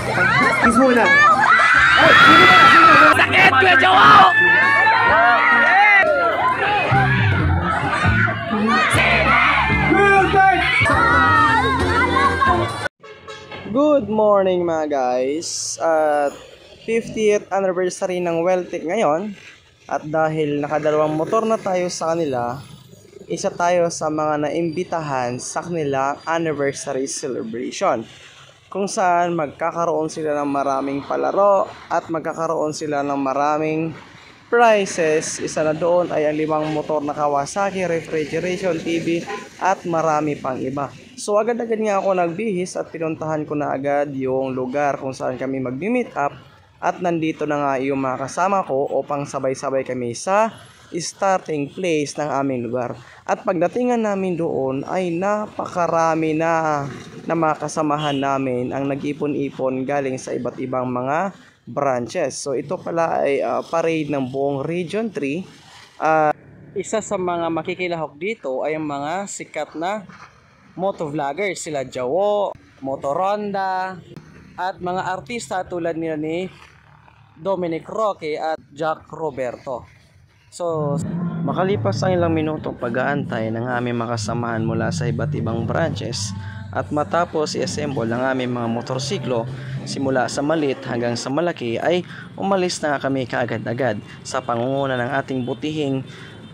Kiss muna. Sakit, Kuya Joao! Good morning mga guys. At 50th anniversary ng Weltec ngayon. At dahil nakadalawang motor na tayo sa kanila, isa tayo sa mga naimbitahan sa kanila anniversary celebration, kung saan magkakaroon sila ng maraming palaro at magkakaroon sila ng maraming prizes. Isa na doon ay ang 5 motor na Kawasaki, refrigeration, TV at marami pang iba. So agad-agad nga ako nagbihis at pinuntahan ko na agad yung lugar kung saan kami mag-meet up. At nandito na nga yung mga kasama ko upang sabay-sabay kami sa starting place ng aming lugar. At pagdatingan namin doon ay napakarami na mga kasamahan namin ang nag-ipon-ipon galing sa iba't ibang mga branches. So ito pala ay parade ng buong Region 3. Isa sa mga makikilahok dito ay ang mga sikat na motovloggers, sila Jawo, Motoronda, at mga artista tulad nila ni Dominic Roque at Jack Roberto. So, makalipas ang ilang minutong pag-aantay ng aming makasamahan mula sa iba't ibang branches at matapos i-assemble ang aming mga motorsiklo simula sa maliit hanggang sa malaki, ay umalis na kami kaagad-agad sa pangunguna ng ating butihing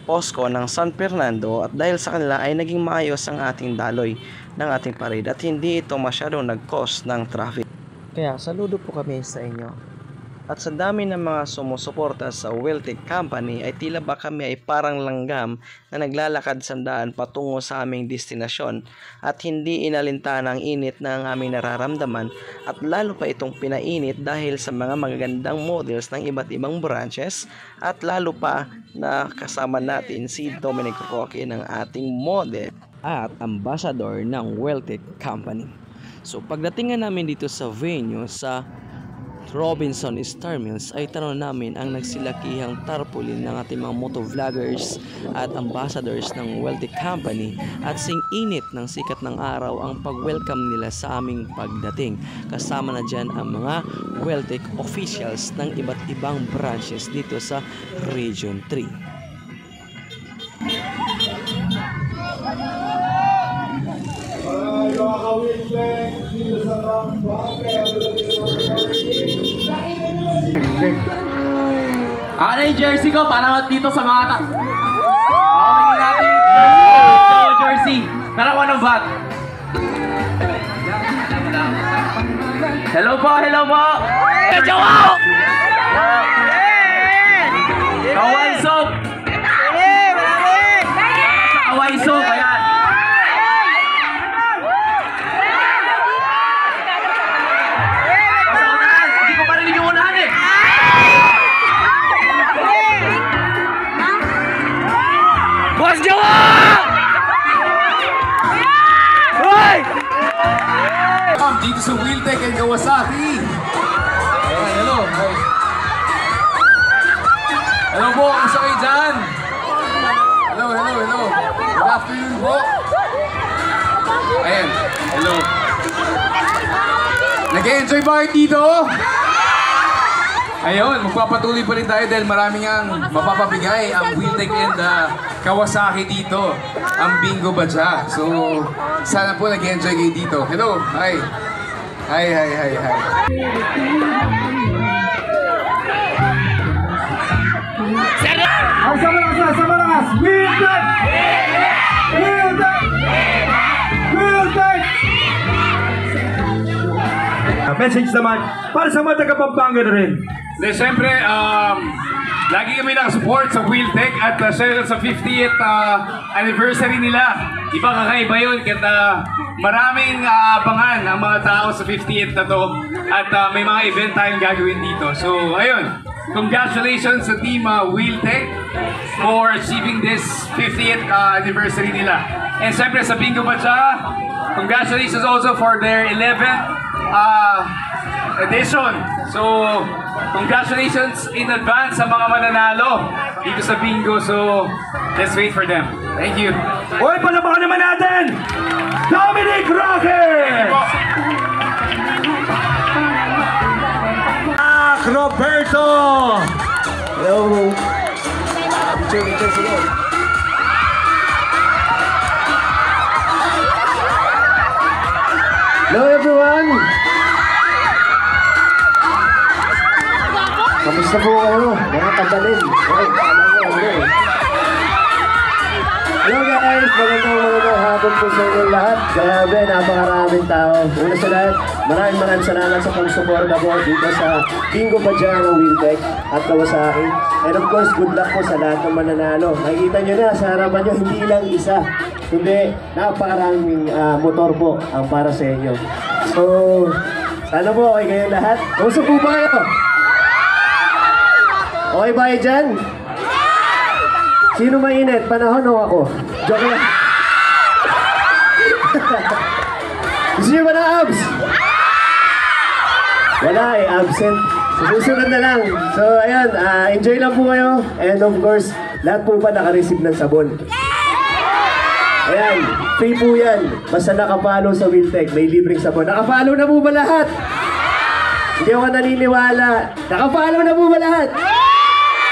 Posko ng San Fernando. At dahil sa kanila ay naging maayos ang ating daloy ng ating parade at hindi ito masyadong nag-cause ng traffic. Kaya saludo po kami sa inyo. At sa dami ng mga sumusuporta sa Weltec Company ay tila ba kami ay parang langgam na naglalakad sandaan patungo sa aming destinasyon at hindi inalintana ang init na ang aming nararamdaman, at lalo pa itong pinainit dahil sa mga magagandang models ng iba't ibang branches, at lalo pa na kasama natin si Dominic Roque ng ating model at ambassador ng Weltec Company. So pagdating namin dito sa venue sa Robinson Star Mills ay tanong namin ang nagsilakihang tarpaulin ng ating mga motovloggers at ambassadors ng Weltec Company, at sing init ng sikat ng araw ang pag-welcome nila sa aming pagdating. Kasama na dyan ang mga Weltec officials ng iba't ibang branches dito sa Region 3. Ano yung jersey ko para dito sa mga bigyan natin jersey. Tara, one of that. Hello po, hello po. Joao! Kawai soap. Kawai soap, ayan. Hindi ko pa rin yung unahan eh. Boss Jawa! Hoy! Dito sa Weltec and Kawasaki. Hello. Hello po, kamusta kayo dyan? Hello. Good afternoon po. Ayan, hello. Nag-enjoy ba kayo dito? Ayun, magpapatuloy pa rin tayo dahil maraming ang mapapabigay ang Weltec and Kawasaki dito. Ang Bingo Badya. So, sana po nag-enjoy kayo dito. Hello, hi. Hi. Sama lakas! Weltec! Message naman para sa mga taga-Pampanga na rin. Siyempre, lagi kami nakasupport sa Weltec at sa 50th anniversary nila. Iba kakaiba yun, kaya maraming abangan ang mga tao sa 50th na to, at may mga event tayong gagawin dito. So, ayun, congratulations sa team Weltec for achieving this 50th anniversary nila. And siyempre sa Bingo Badya, congratulations also for their 11th edition. So, congratulations in advance sa mga mananalo dito sa Bingo. So, let's wait for them. Thank you. Hoy, palabakan naman natin! Dominic Roque! Roberto! Hello. Picture, sige. Hello everyone! Kamusta po kayo? Mga kabalin. Hello guys! Magandang hapon po sa inyo lahat. Grabe, napakaraming tao. Una sa lahat, maraming salamat sa pagsuporta po dito sa Bingo Pajama Wheeltech at Kawasaki. And of course, good luck po sa lahat ng mananalo. Makikita nyo na sa harapan nyo, hindi lang isa, kundi napakaraming motor po ang para sa inyo. So, sana po okay kayo lahat. Kamusta po ba kayo? Okay ba kayo dyan? Sino mainit? Panahon o ako? Joke lang. Gusto nyo ba ng abs? Wala eh, absent. Susunod na lang. So, ayan, enjoy lang po kayo. And of course, lahat po pa naka-receive ng sabon. Ayan, free po yan. Basta nakapalo sa Wheeltech, may libreng sabon. Nakapalo na po ba lahat? Hindi ako naniniwala. Nakapalo na po ba lahat?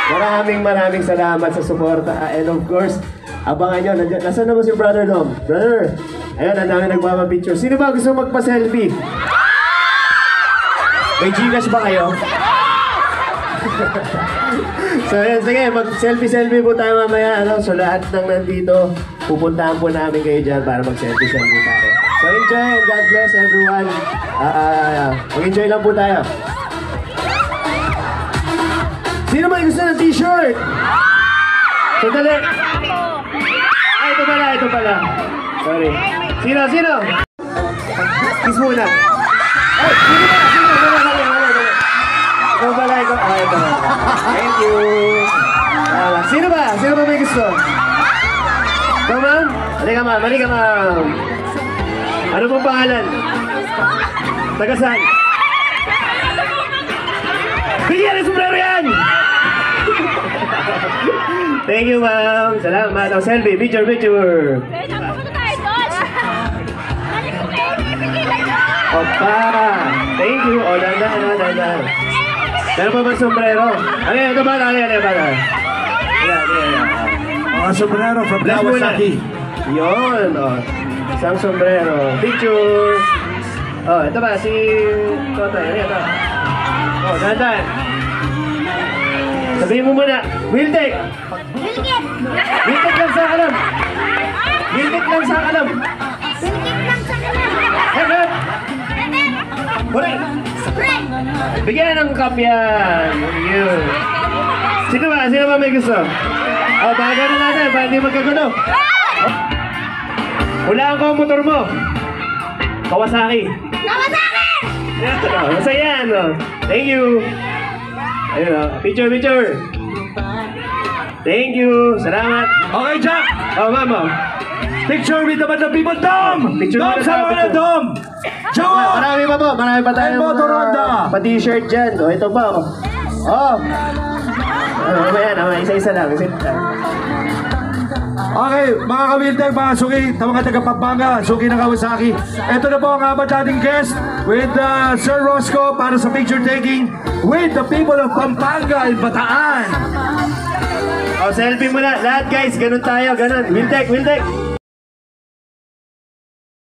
Maraming salamat sa suporta. And of course, abangan nyo. Nasaan naman si Brother Dom? Brother! Ayan, ang dami nagmamapicture. Sino ba gusto magpa-selfie? May Gcash ba kayo? So ayan, sige, mag-selfie po tayo mamaya. So lahat ng nandito, pupuntahan po namin kayo dyan para mag-selfie tayo. So enjoy and God bless everyone. Mag-enjoy lang po tayo. Sino ba gusto ng t-shirt? Sandali. Ito pala. Sorry. Sino? Kiss muna. Ay, sino ba? Ikaw pala. Ito. Thank you. Sino ba may gusto? Ikaw, ma'am? Halika, ma'am. Ano pong pangalan? Taga saan? Bigyan ng sombrero yan! Thank you, ma'am. Salamat. Selfie. Picture. Opa! Thank you. Dandan. Meron pa ba sombrero? Ito ba? Ayan. Mga sombrero from Kawasaki. Yun. Isang sombrero. Picture. Ito ba? Si Totoy. Ito. Dandan. Sabihin mo muna. Wheeltech. Wheeltech lang sa alam. Hebat. Correct. Bigyan ng kapyan. Yun. Sino ba may gusto? Baga na natin. Para hindi magkagulo. Hulaan ko ang motor mo. Kawasaki. Masaya, Thank you. Ayun, picture. Thank you. Salamat. Okay, Jack! Ma'am. Picture with the Badlang People. Dom! Picture Dom, muna sama ka na, tayo. Dom! Joe! Marami pa tayo. May motor Honda. Pa-t-shirt dyan. Ito pa. Isa-isa lang. Okay, mga ka-Wheeltech, mga suki, mga taga-Pampanga, suki ng Kawasaki. Ito na po ang apat nating guest with Sir Roscoe para sa picture taking with the people of Pampanga in Bataan. Selfie muna. Lahat guys, ganun tayo. Wheeltech.